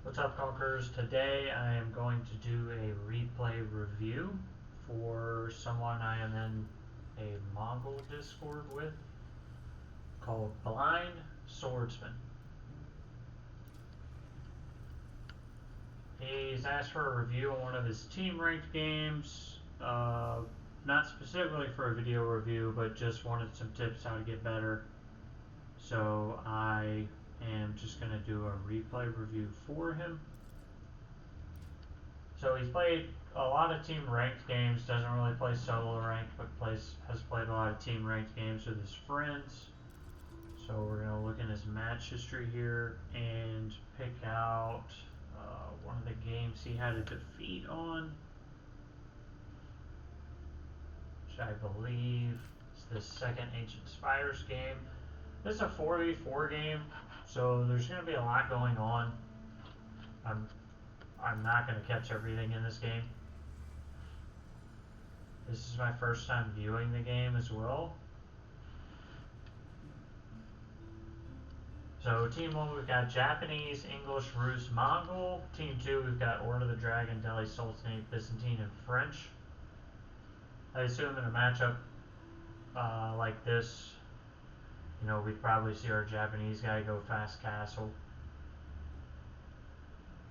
What's up, Conquerors? Today I am going to do a replay review for someone I am in a Mongol Discord with called Blind Swordsman. He's asked for a review on one of his team ranked games, not specifically for a video review, but just wanted some tips how to get better. So I am just going to do a replay review for him. So he's played a lot of team ranked games, doesn't really play solo ranked, but has played a lot of team ranked games with his friends. So we're going to look in his match history here and pick out one of the games he had a defeat on, which I believe is the second Ancient Spires game. This is a 4v4 game, so there's going to be a lot going on. I'm not going to catch everything in this game. This is my first time viewing the game as well. So Team 1, we've got Japanese, English, Rus, Mongol. Team 2, we've got Order of the Dragon, Delhi, Sultanate, Byzantine, and French. I assume in a matchup like this, we'd probably see our Japanese guy go fast castle.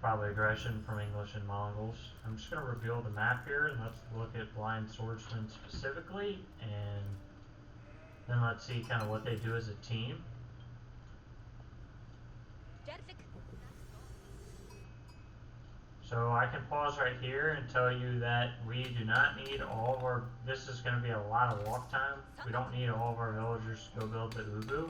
Probably aggression from English and Mongols. I'm just going to reveal the map here and let's look at Blind Swordsman specifically, and then let's see kind of what they do as a team. So I can pause right here and tell you that we do not need all of our, this is going to be a lot of walk time. We don't need all of our villagers to go build the ovoo.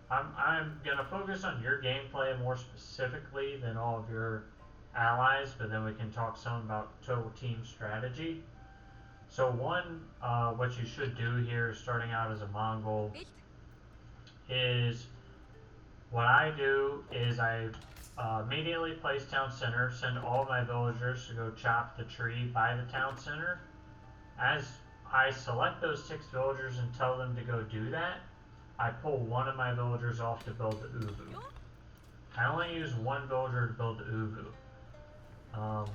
I'm going to focus on your gameplay more specifically than all of your allies, but then we can talk some about total team strategy. So what you should do here starting out as a Mongol is, what I do is I immediately place town center, send all of my villagers to go chop the tree by the town center. As I select those 6 villagers and tell them to go do that, I pull one of my villagers off to build the ovoo. I only use one villager to build the ovoo.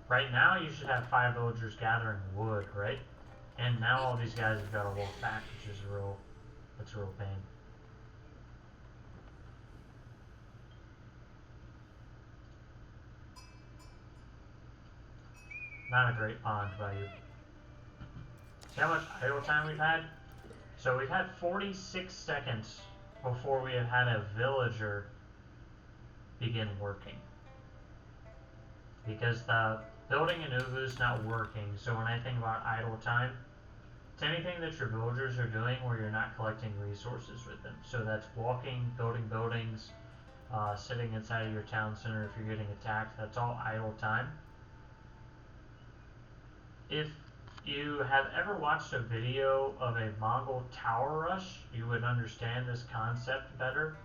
Right now you should have 5 villagers gathering wood, right? And now all these guys have got to walk back, which is that's a real pain. Not a great pond by you. See how much idle time we've had? So we've had 46 seconds before we have had a villager begin working. Because the building an ovoo is not working, so when I think about idle time, it's anything that your villagers are doing where you're not collecting resources with them. So that's walking, building buildings, sitting inside of your town center if you're getting attacked. That's all idle time. If you have ever watched a video of a Mongol tower rush, you would understand this concept better.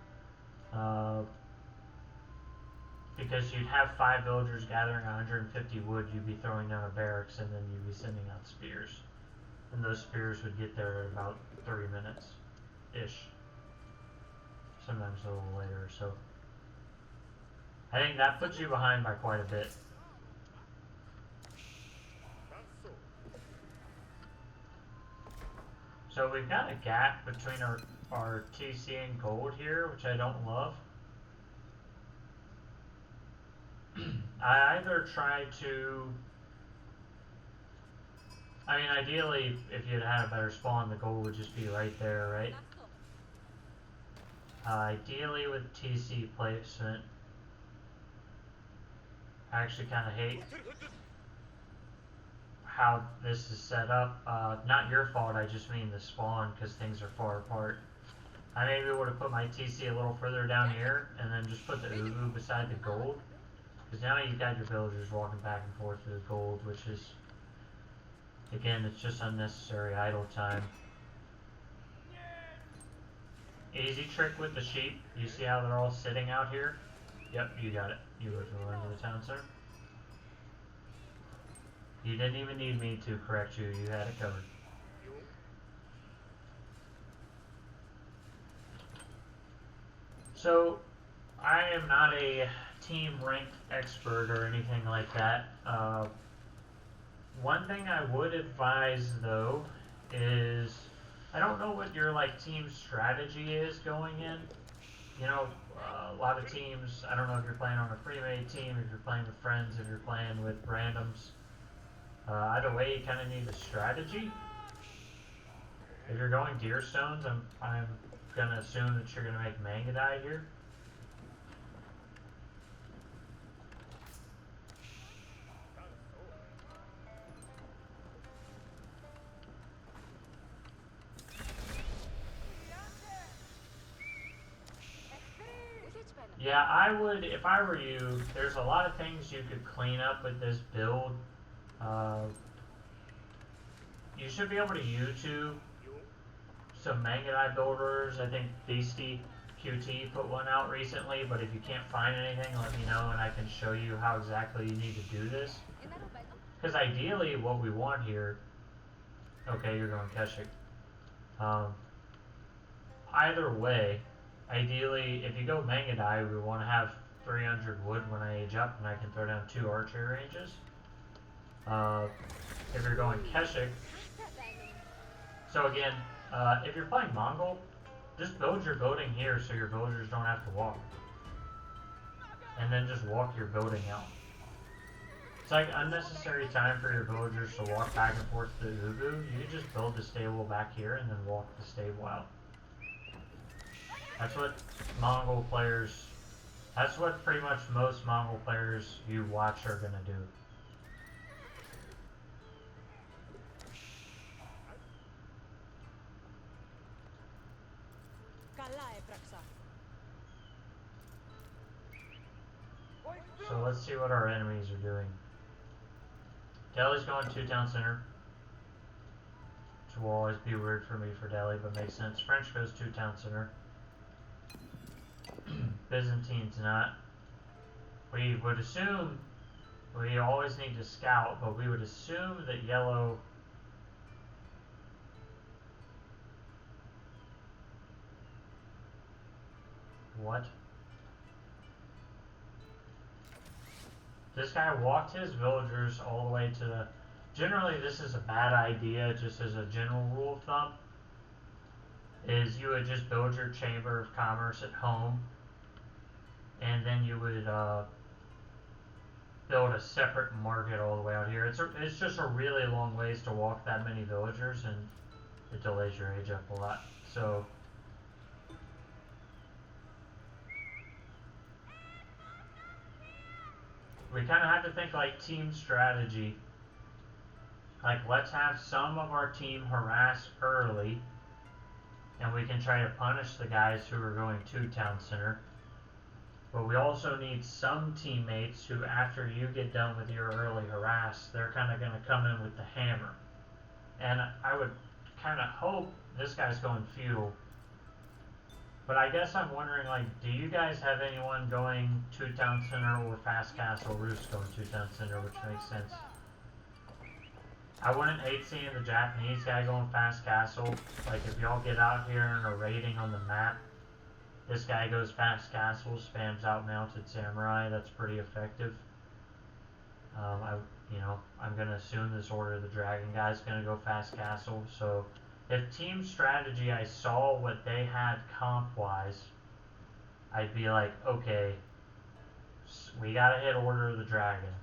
Because you'd have 5 villagers gathering 150 wood, you'd be throwing down a barracks, and then you'd be sending out spears. And those spears would get there in about 3 minutes-ish. Sometimes a little later, so. I think that puts you behind by quite a bit. So we've got a gap between our TC and gold here, which I don't love. I either try to, ideally, if you'd had a better spawn, the gold would just be right there, right? Ideally with TC placement, I actually kind of hate how this is set up. Not your fault, I just mean the spawn, because things are far apart. I maybe would have put my TC a little further down here, and then just put the ovoo beside the gold. Because now you've got your villagers walking back and forth to the gold, which is, again, it's just unnecessary idle time. Easy trick with the sheep. You see how they're all sitting out here? Yep, you got it. You go to the town center. You didn't even need me to correct you. You had it covered. So I am not a team ranked expert or anything like that. One thing I would advise though is I don't know what your like team strategy is going in. You know, a lot of teams. I don't know if you're playing on a pre-made team, if you're playing with friends, if you're playing with randoms. Either way, you kind of need a strategy. If you're going deer stones, I'm gonna assume that you're gonna make Mangadai here. Yeah, I would, if I were you, there's a lot of things you could clean up with this build. Uh, you should be able to YouTube some Mangadai builders. I think Beastie QT put one out recently, but if you can't find anything, let me know and I can show you how exactly you need to do this. Because ideally, what we want here, okay, you're going Keshik. Either way, ideally, if you go Mangadai, we want to have 300 wood when I age up, and I can throw down 2 archery ranges. If you're going Keshik, so again, if you're playing Mongol, just build your building here so your villagers don't have to walk. And then just walk your building out. It's like unnecessary time for your villagers to walk back and forth to the ovoo. You can just build the stable back here and then walk the stable out. That's what Mongol players, that's what pretty much most Mongol players you watch are gonna do. So let's see what our enemies are doing. Delhi's going to town center, which will always be weird for me for Delhi, but makes sense. French goes to town center. Byzantine's not. We would assume, we always need to scout, but we would assume that yellow what? This guy walked his villagers all the way to the... Generally, this is a bad idea, just as a general rule of thumb, is you would just build your chamber of commerce at home, and then you would build a separate market all the way out here. It's just a really long ways to walk that many villagers, and it delays your age up a lot. So we kind of have to think like team strategy. Like, let's have some of our team harass early, and we can try to punish the guys who are going to town center. But we also need some teammates who, after you get done with your early harass, they're kind of going to come in with the hammer. And I would kind of hope this guy's going feudal. But I guess I'm wondering, like, do you guys have anyone going to town center or fast castle? Roos going to town center, which makes sense. I wouldn't hate seeing the Japanese guy going fast castle. Like, if y'all get out here and are raiding on the map, this guy goes fast castle, spams out mounted samurai. That's pretty effective. I'm gonna assume this Order of the Dragon guy's gonna go fast castle. So, if team strategy, I saw what they had comp wise, I'd be like, okay, we gotta hit Order of the Dragon.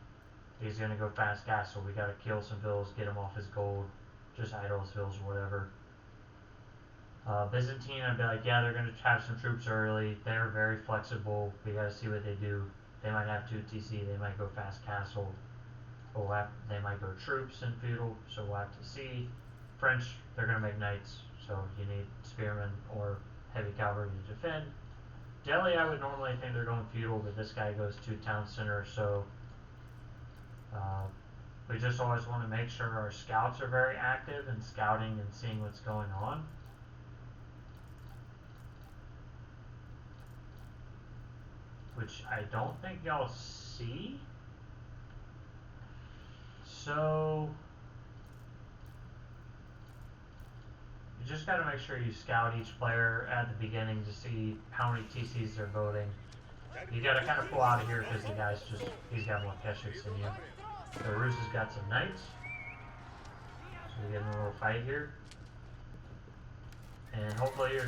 He's gonna go fast castle. We gotta kill some vills, get him off his gold, just idle his vills or whatever. Byzantine, I'd be like, yeah, they're gonna have some troops early. They're very flexible. We gotta see what they do. They might have 2 TC. They might go fast castle. They might go troops in feudal. So we'll have to see. French, they're gonna make knights. So you need spearmen or heavy cavalry to defend. Delhi, I would normally think they're going feudal, but this guy goes to town center, so we just always want to make sure our scouts are very active and scouting and seeing what's going on. Which I don't think y'all see. So you just got to make sure you scout each player at the beginning to see how many TCs they're voting. You gotta kind of pull out of here because the guy's just, he's got more keshiks than you. So Roos has got some knights. So we're getting a little fight here. And hopefully you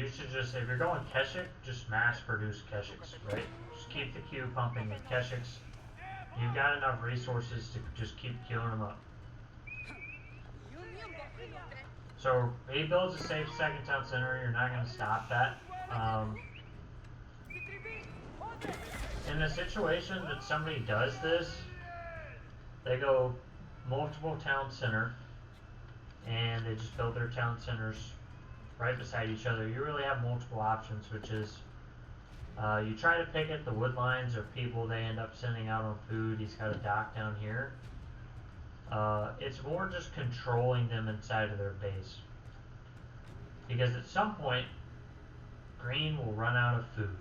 should just, if you're going keshik, just mass produce keshiks, right? Just keep the queue pumping with keshiks. You've got enough resources to just keep queuing them up. So he builds a safe second town center, you're not going to stop that. In a situation that somebody does this, they go multiple town center, and they just build their town centers right beside each other. You really have multiple options, which is you try to pick at the wood lines or people they end up sending out on food. He's got a dock down here. It's more just controlling them inside of their base. Because at some point, green will run out of food.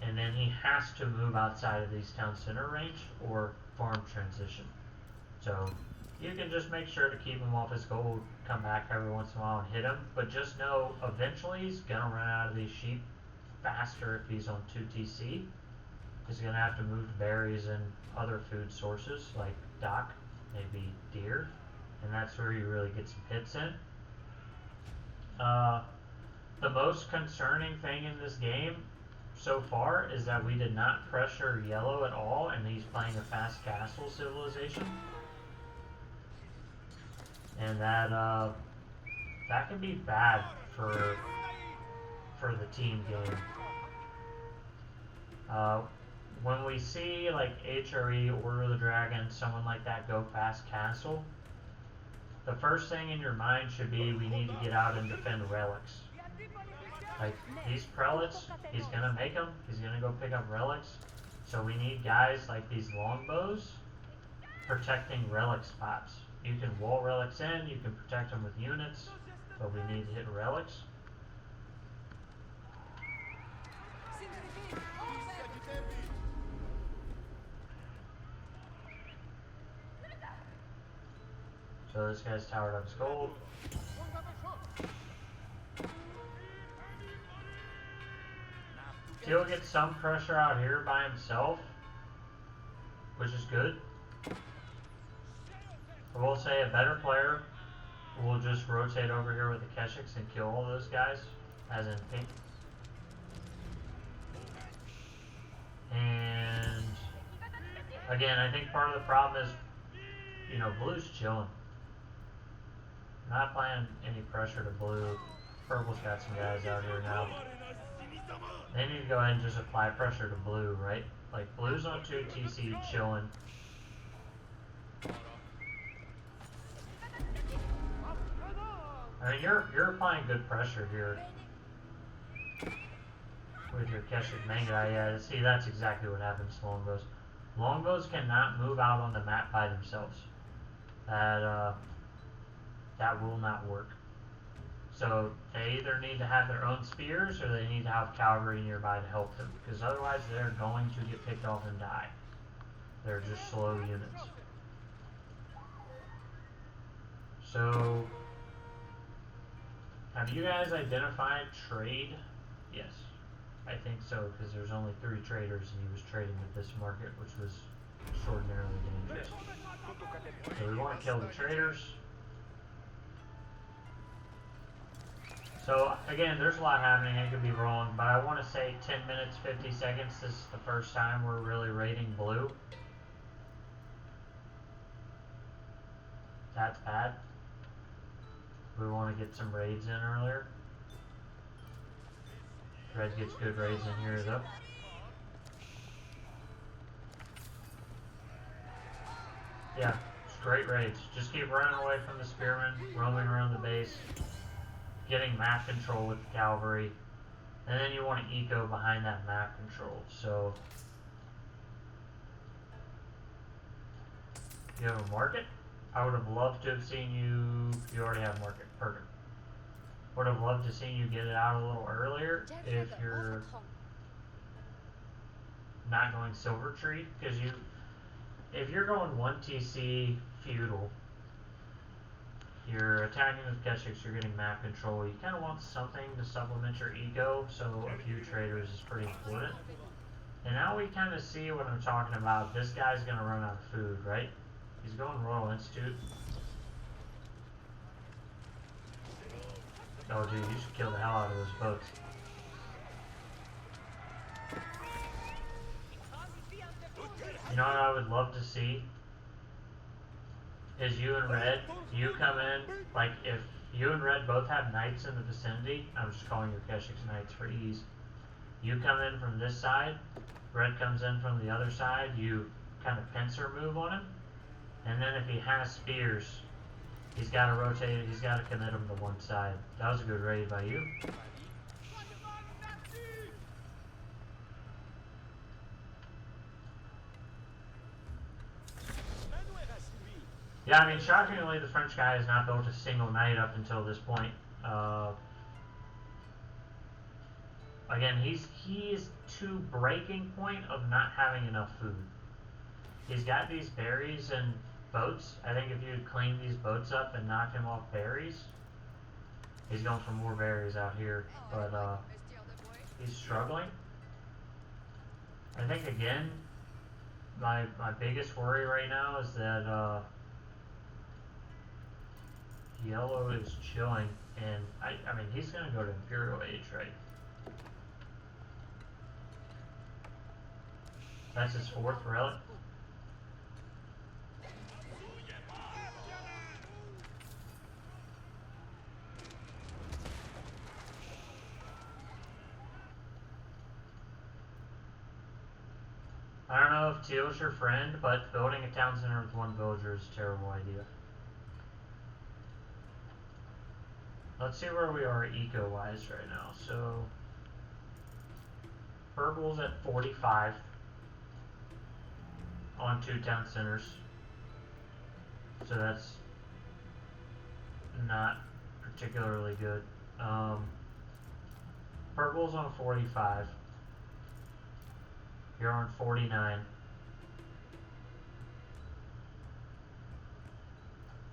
And then he has to move outside of these town center range or farm transition. So you can just make sure to keep him off his gold, come back every once in a while and hit him. But just know eventually he's going to run out of these sheep faster if he's on 2TC. He's going to have to move berries and other food sources like dock, maybe deer. And that's where you really get some hits in. The most concerning thing in this game so far is that we did not pressure yellow at all, and he's playing a fast castle civilization, and that can be bad for the team game. When we see like HRE, Order of the Dragon, someone like that go fast castle, the first thing in your mind should be we need to get out and defend relics. Like, these prelates, he's going to make them. He's going to go pick up relics. So we need guys like these longbows protecting relic spots. You can wall relics in, you can protect them with units, but we need to hit relics. So this guy's towered up his gold. He'll get some pressure out here by himself, which is good. I will say a better player will just rotate over here with the keshiks and kill all those guys, as in pink. And again, I think part of the problem is, you know, blue's chilling. Not applying any pressure to blue. Purple's got some guys out here now. They need to go ahead and just apply pressure to blue, right? Like, blue's on 2TC chilling. I mean, you're applying good pressure here with your Keshik Manga. Yeah, see, that's exactly what happens to longbows. Longbows cannot move out on the map by themselves. That will not work. So they either need to have their own spears or they need to have cavalry nearby to help them, because otherwise they're going to get picked off and die. They're just slow units. So, have you guys identified trade? Yes, I think so, because there's only 3 traders and he was trading with this market, which was extraordinarily dangerous. So we want to kill the traders. So again, there's a lot happening, I could be wrong, but I want to say 10 minutes, 50 seconds, this is the first time we're really raiding blue. That's bad. We want to get some raids in earlier. Red gets good raids in here though. Yeah, it's great raids. Just keep running away from the spearmen, roaming around the base, getting map control with the cavalry, and then you want to eco behind that map control. So you have a market. I would have loved to have seen you. You already have market. Perfect. Would have loved to see you get it out a little earlier if you're not going silver tree, because if you're going 1TC feudal, You're attacking with keshiks, you're getting map control. You kind of want something to supplement your eco, so a few traders is pretty important. And now we kind of see what I'm talking about. This guy's going to run out of food, right? He's going Royal Institute. Oh, dude, you should kill the hell out of those boats. You know what I would love to see? Is you and Red, you come in, like if you and Red both have knights in the vicinity, I'm just calling your keshiks knights for ease. You come in from this side, Red comes in from the other side, you kind of pincer move on him, and then if he has spears, he's got to rotate, he's got to commit him to one side. That was a good raid by you. Yeah, I mean, shockingly, the French guy has not built a single knight up until this point. Again, he is to breaking point of not having enough food. He's got these berries and boats. I think if you clean these boats up and knock him off berries, he's going for more berries out here. But he's struggling. I think again, my biggest worry right now is that Yellow is chilling, and I mean, he's going to go to Imperial Age, right? That's his 4th relic. I don't know if Teal's your friend, but building a town center with 1 villager is a terrible idea. Let's see where we are eco-wise right now. So, purple's at 45 on 2 town centers. So that's not particularly good. Purple's on 45. You're on 49.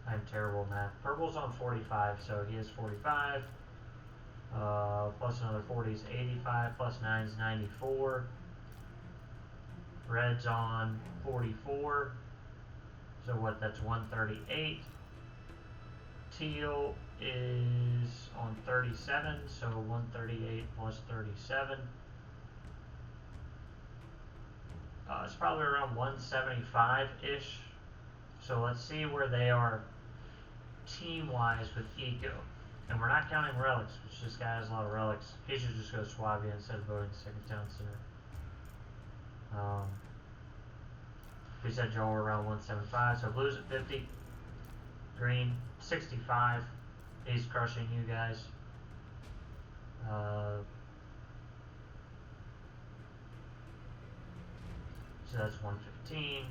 I'm terrible at math. Purple's on 45, so he has 45. Plus another 40 is 85. Plus 9 is 94. Red's on 44. So what? That's 138. Teal is on 37, so 138 plus 37. It's probably around 175-ish. So let's see where they are team-wise with eco. And we're not counting relics, which this guy has a lot of relics. He should just go Swabia instead of voting second town center. We said Joel were around 175, so blue's at 50. Green, 65. He's crushing you guys. So that's 115.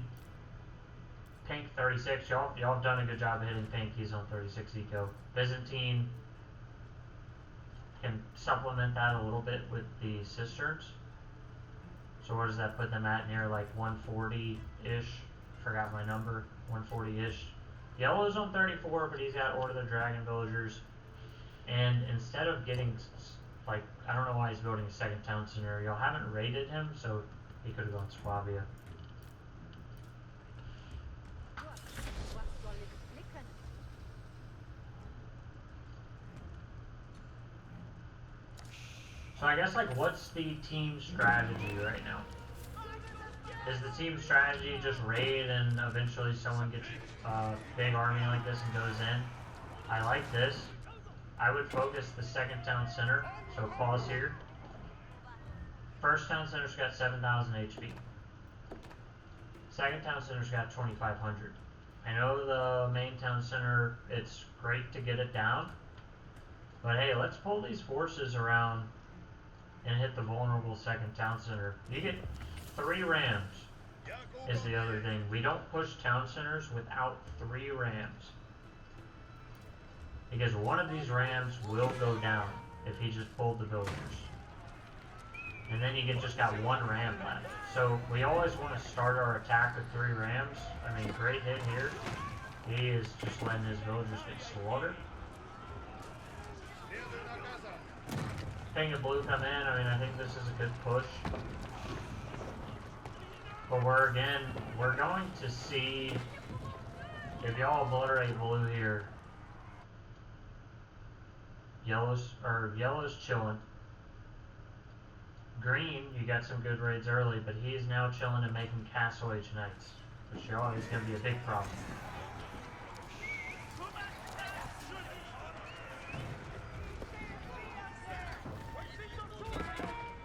Pink, 36. Y'all have done a good job of hitting pink. He's on 36 eco. Byzantine can supplement that a little bit with the cisterns. So where does that put them at? Near like 140-ish. Forgot my number. 140-ish. Yellow's on 34, but he's got Order of the Dragon villagers. And instead of getting, like, I don't know why he's building a second town center. Y'all haven't raided him, so he could have gone Swabia. So I guess, like, what's the team strategy right now? Is the team strategy just raid and eventually someone gets a big army like this and goes in? I like this. I would focus the second town center, so pause here. First town center's got 7,000 HP. Second town center's got 2,500. I know the main town center, it's great to get it down, but hey, let's pull these forces around and hit the vulnerable second town center. You get 3 rams is the other thing. We don't push town centers without 3 rams. Because one of these rams will go down if he just pulled the villagers. And then you just got 1 ram left. So we always want to start our attack with 3 rams. I mean, great hit here. He is just letting his villagers get slaughtered. Pink and blue come in. I mean, I think this is a good push. But we're going to see if y'all obliterate blue here. Yellow's chilling. Green, you got some good raids early, but he is now chilling and making Castle Age Knights, which y'all is going to be a big problem.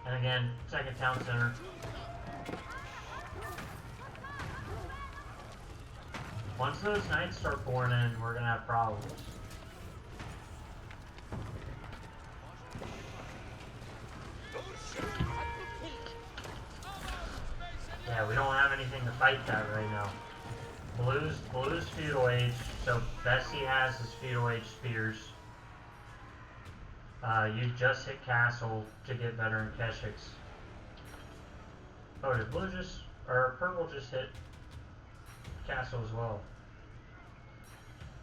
And again, second town center. Once those knights start pouring in, we're going to have problems. Yeah, we don't have anything to fight that right now. Blue's feudal age, so best he has is feudal age spears. You just hit castle to get veteran keshiks. Oh, did blue just, or purple just hit castle as well?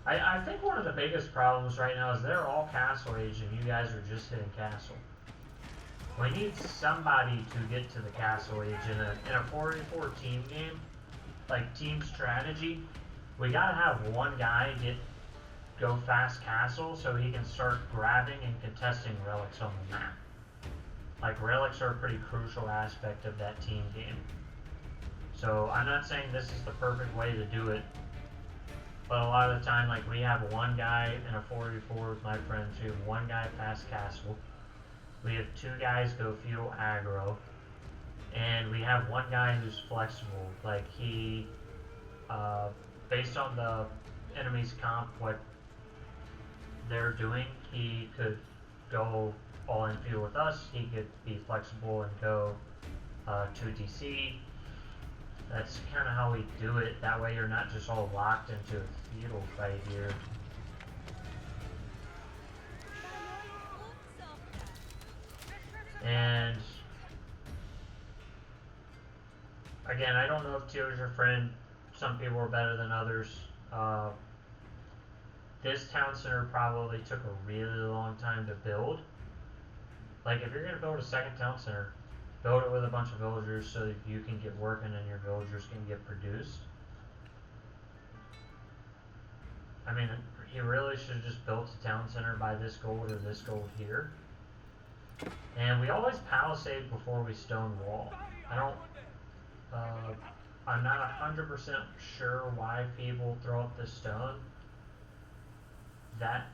I think one of the biggest problems right now is they're all castle age and you guys are just hitting castle. We need somebody to get to the castle age in a 4v4 team game, like team strategy. We gotta have one guy go fast castle so he can start grabbing and contesting relics on the map. Like relics are a pretty crucial aspect of that team game. So I'm not saying this is the perfect way to do it, but a lot of the time, like we have one guy in a 4v4 with my friends, we have one guy fast castle. We have two guys go feudal aggro, and we have one guy who's flexible. Like he, based on the enemy's comp, what they're doing, he could go all in feudal with us. He could be flexible and go 2DC. That's kind of how we do it. That way you're not just all locked into a feudal fight here. And again, I don't know if Teal's your friend. Some people are better than others. This town center probably took a really long time to build. Like if you're going to build a second town center, build it with a bunch of villagers so that you can get working and your villagers can get produced. I mean, you really should have just built a town center by this gold or this gold here. And we always palisade before we stone wall. I'm not 100% sure why people throw up the stone that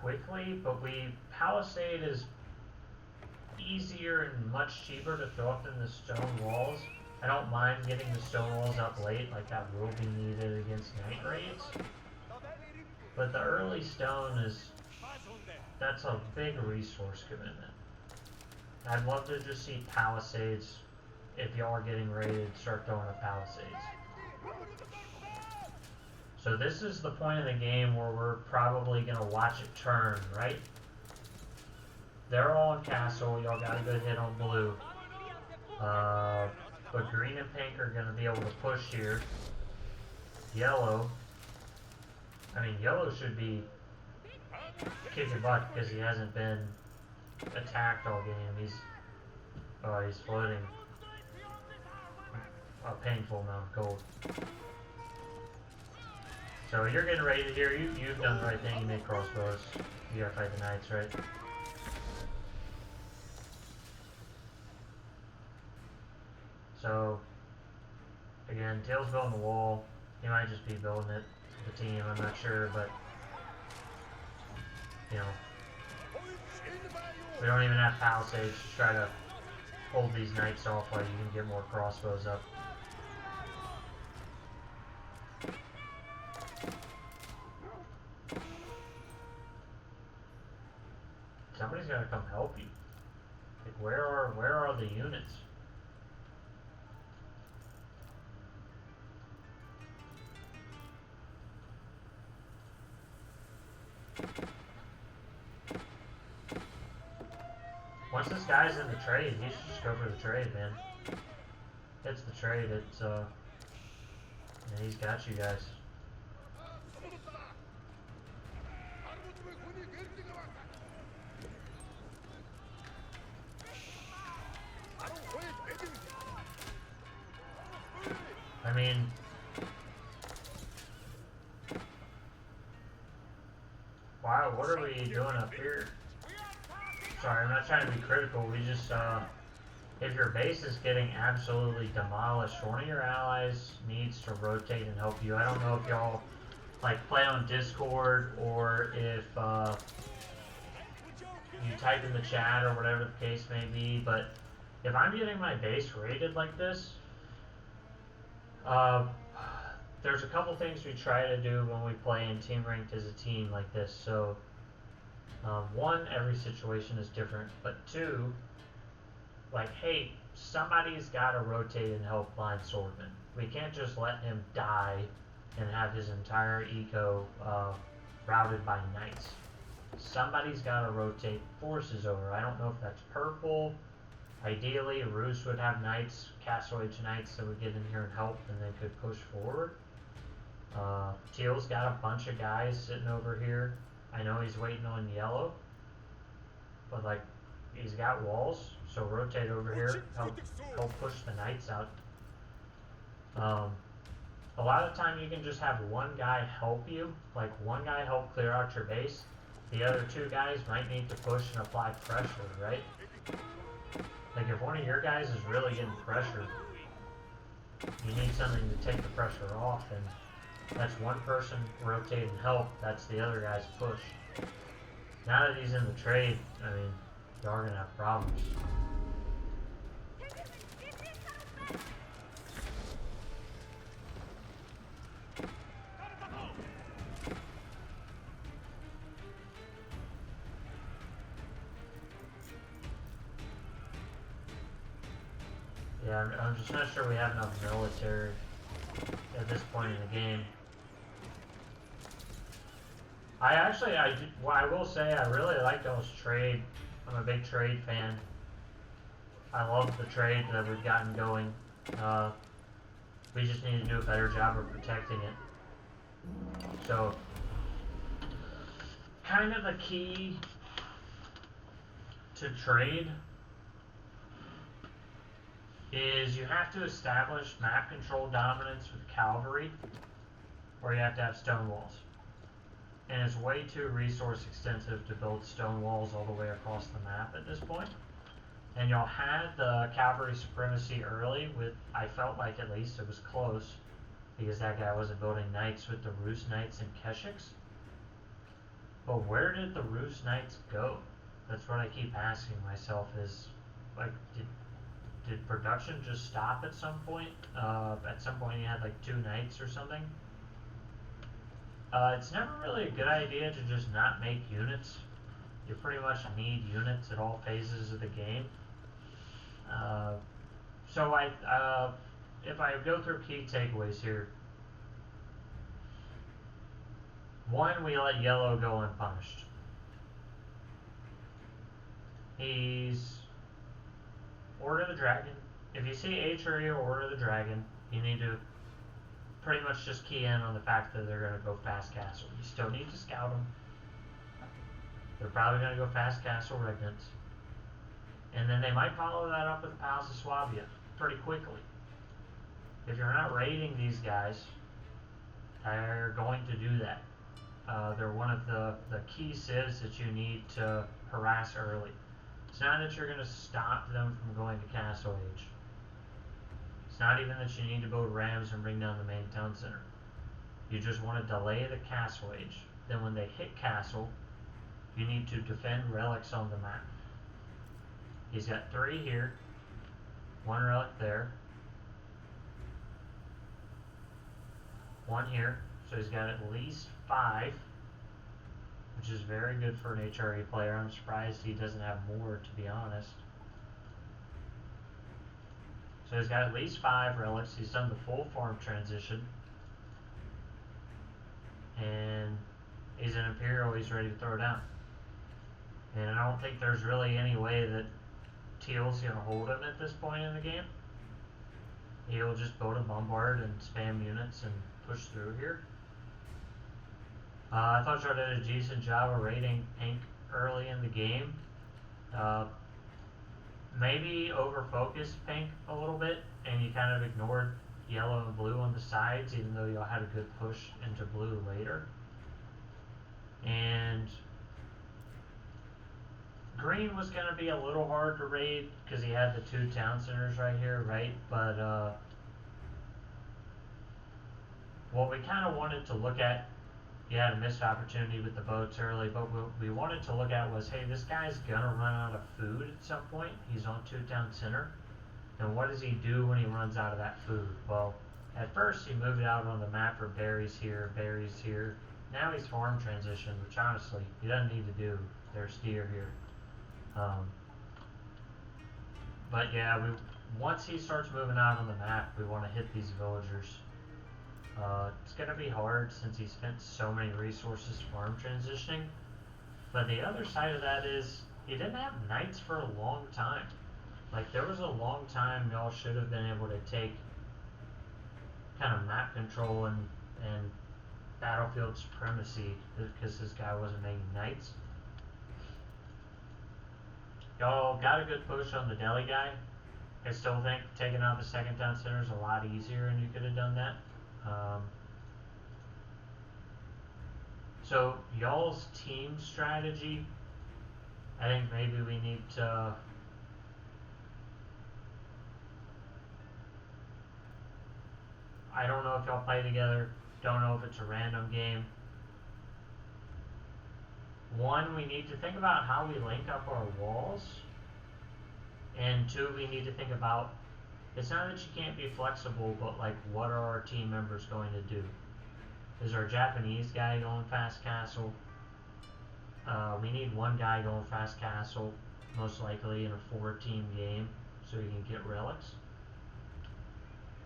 quickly, but palisade is easier and much cheaper to throw up than the stone walls. I don't mind getting the stone walls up late, like that will be needed against night raids. But the early stone that's a big resource commitment. I'd love to just see palisades. If y'all are getting raided, start throwing up palisades. So this is the point of the game where we're probably going to watch it turn, right? They're all in castle. Y'all got a good hit on blue. But green and pink are going to be able to push here. Yellow. I mean, yellow should be kicking butt because he hasn't been attacked all game. He's floating a painful amount of gold. So you're getting raided here. You've done the right thing. You made crossbows. You gotta fight the knights, right? So again, Tail's building the wall. He might just be building it with the team. I'm not sure, but you know, we don't even have palisades to try to hold these knights off while you can get more crossbows up. Somebody's gotta come help you. Like where are the units? Once this guy's in the trade, he should just go for the trade, man. It's the trade, yeah, he's got you guys. I mean, wow, what are we doing up here? Sorry, I'm not trying to be critical. We just, if your base is getting absolutely demolished, one of your allies needs to rotate and help you. I don't know if y'all, like, play on Discord or if, you type in the chat or whatever the case may be, but if I'm getting my base raided like this, there's a couple things we try to do when we play in team ranked as a team like this. So, one, every situation is different, but two, like, hey, somebody's got to rotate and help Blind Swordman. We can't just let him die and have his entire eco routed by knights. Somebody's got to rotate forces over. I don't know if that's purple. Ideally, Roos would have knights, Castle Age knights that would get in here and help, and they could push forward. Teal's got a bunch of guys sitting over here. I know he's waiting on yellow, but like, he's got walls, so rotate over here, help push the knights out. A lot of the time you can just have one guy help you, like one guy help clear out your base. The other two guys might need to push and apply pressure, right? Like if one of your guys is really getting pressured, you need something to take the pressure off, and that's one person rotate and help, that's the other guy's push. Now that he's in the trade, I mean, y'all are gonna have problems. Yeah, I'm just not sure we have enough military at this point in the game. I will say I really like those trade. I'm a big trade fan. I love the trade that we've gotten going. We just need to do a better job of protecting it. So, kind of the key to trade is you have to establish map control dominance with cavalry, or you have to have stone walls. And it's way too resource extensive to build stone walls all the way across the map at this point. And y'all had the cavalry supremacy early with, I felt like at least it was close, because that guy wasn't building knights with the Rus knights and keshiks. But where did the Rus knights go? That's what I keep asking myself is, like, did production just stop at some point? At some point you had like 2 knights or something. It's never really a good idea to just not make units. You pretty much need units at all phases of the game. So if I go through key takeaways here, 1, we let yellow go unpunished. He's Order the Dragon. If you see HRE or Order the Dragon, you need to pretty much just key in on the fact that they're going to go fast castle. You still need to scout them. They're probably going to go fast castle regnants. And then they might follow that up with Palace of Swabia pretty quickly. If you're not raiding these guys, they're going to do that. They're one of the key civs that you need to harass early. It's not that you're going to stop them from going to Castle Age. It's not even that you need to build rams and bring down the main town center. You just want to delay the Castle Age. Then when they hit Castle, you need to defend relics on the map. He's got 3 here, 1 relic there, 1 here, so he's got at least 5. Which is very good for an HRE player. I'm surprised he doesn't have more, to be honest. So he's got at least 5 relics. He's done the full farm transition. And he's an Imperial he's ready to throw down. And I don't think there's really any way that Teal's going to hold him at this point in the game. He'll just build a bombard and spam units and push through here. I thought y'all did a decent job of raiding pink early in the game. Maybe overfocused pink a little bit, and you kind of ignored yellow and blue on the sides, even though y'all had a good push into blue later. And green was going to be a little hard to raid because he had the 2 town centers right here, right? But what we kind of wanted to look at, you had a missed opportunity with the boats early, but what we wanted to look at was, hey, this guy's going to run out of food at some point. He's on 2 town center. And what does he do when he runs out of that food? Well, at first he moved out on the map for berries here, berries here. Now he's farm transition, which honestly he doesn't need to do. There's deer here. But yeah, once he starts moving out on the map, we want to hit these villagers. It's going to be hard since he spent so many resources farm transitioning. But the other side of that is he didn't have knights for a long time. Like, there was a long time y'all should have been able to take kind of map control and battlefield supremacy because this guy wasn't making knights. Y'all got a good push on the deli guy. I still think taking out the 2nd town center is a lot easier and you could have done that. So y'all's team strategy, I think maybe we need to I don't know if y'all play together, don't know if it's a random game. 1, we need to think about how we link up our walls. And 2, we need to think about, it's not that you can't be flexible, but like, what are our team members going to do? Is our Japanese guy going fast castle? We need 1 guy going fast castle, most likely in a 4-team game, so we can get relics.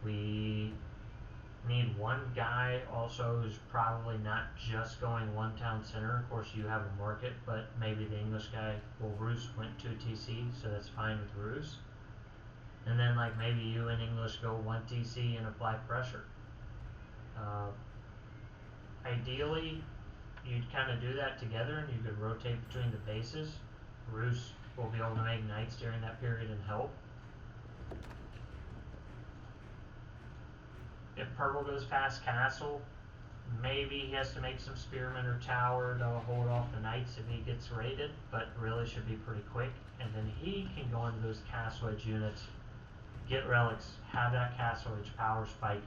We need 1 guy also who's probably not just going 1 town center. Of course, you have a market, but maybe the English guy, well, Roos went 2 TC, so that's fine with Roos. And then, like, maybe you and English go 1 TC and apply pressure. Ideally, you'd kind of do that together and you could rotate between the bases. Roos will be able to make knights during that period and help. If purple goes past castle, maybe he has to make some spearmen or tower to hold off the knights if he gets raided, but really should be pretty quick. And then he can go into those castle edge units, get relics, have that castle edge power spike,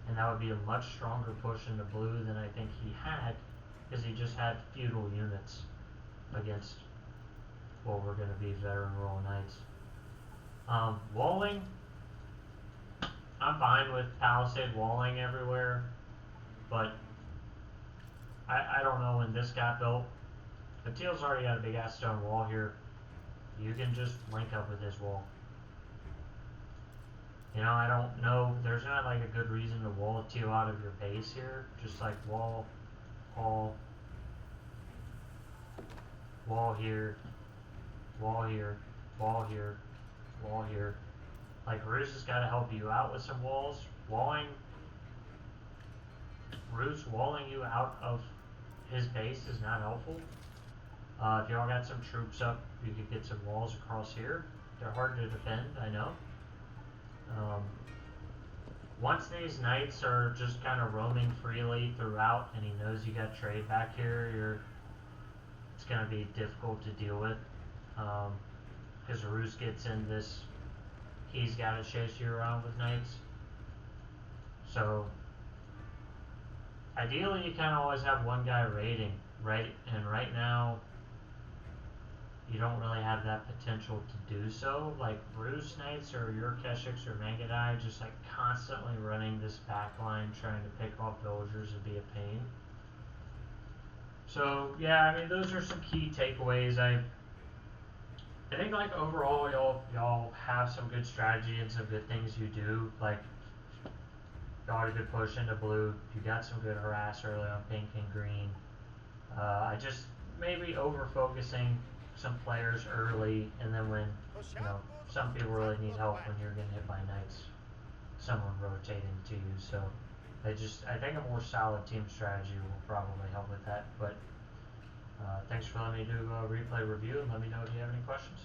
and that would be a much stronger push into blue than I think he had, because he just had feudal units against what were going to be veteran royal knights. Walling, I'm fine with palisade walling everywhere, but I don't know when this got built. The teal's already got a big ass stone wall here. You can just link up with this wall. You know, I don't know, there's not like a good reason to wall a teal out of your base here. Just like wall here, wall here, wall here, wall here. Like, Roos has got to help you out with some walls. Roos walling you out of his base is not helpful. If y'all got some troops up, you could get some walls across here. They're hard to defend, I know. Once these knights are just kind of roaming freely throughout and he knows you got trade back here, it's going to be difficult to deal with. Because Roos gets in this, he's got to chase you around with knights. So, ideally you kind of always have one guy raiding, right? And right now, you don't really have that potential to do so. Like, Roos Knights or your Keshiks or Mangadai just like constantly running this back line trying to pick off villagers would be a pain. So, yeah, I mean, those are some key takeaways. I think, like, overall, y'all have some good strategy and some good things you do. Like, y'all had a good push into blue. You got some good harass early on pink and green. I just maybe over-focusing some players early, and then when, you know, some people really need help when you're getting hit by knights, someone rotating to you. So, I think a more solid team strategy will probably help with that. But thanks for letting me do a replay review, and let me know if you have any questions.